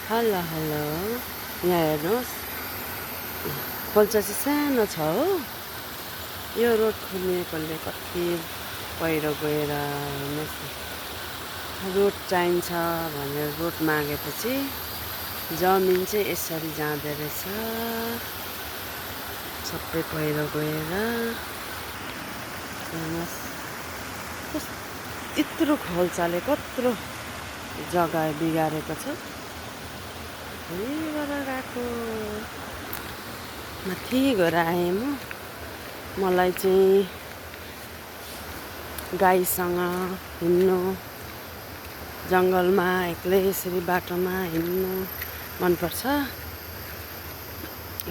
Hello hello, यहाँ हेर्नुहोस्, खोल्चा चाहिँ सानो छ हो। यो रोड खोलिएकोले कति पहिरो गएर हेर्नुहोस्, रोड चाहिन्छ भनेर रोड मागेपछि जमिन चाहिँ यसरी जाँदो रहेछ, सबै पहिरो गएर। हेर्नुहोस् यत्रो खोल्चाले कत्रो जग्गा बिगारेको छ। यहीँबाट गएको माथि गएर आएँ मलाई चाहिँ गाईसँग हिँड्नु, जङ्गलमा एक्लै यसरी बाटोमा हिँड्नु मनपर्छ।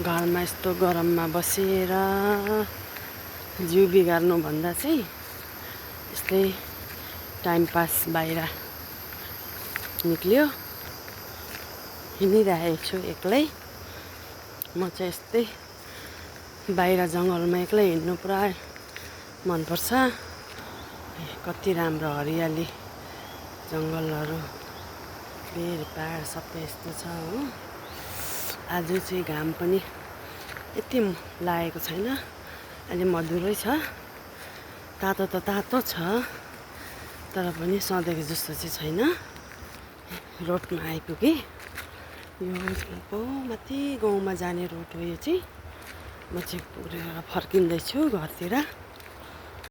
घरमा यस्तो गरममा बसेर जिउ बिगार्नुभन्दा चाहिँ यस्तै टाइम पास बाहिर निक्ल्यो। हिँडिरहेको छु एक्लै। म चाहिँ यस्तै बाहिर जङ्गलमा एक्लै हिँड्नु पुरा मनपर्छ। कति राम्रो हरियाली जङ्गलहरू, फेरि पहाड सबै यस्तो छ हो। आज चाहिँ घाम पनि यति लागेको छैन, अहिले मधुरै छ। तातो त तातो छ, तर पनि सधैँको जस्तो चाहिँ छैन। रोडमा आइपुगेँ। यो माथि गाउँमा जाने रोड हो यो चाहिँ। म चाहिँ पुगेर फर्किँदैछु घरतिर।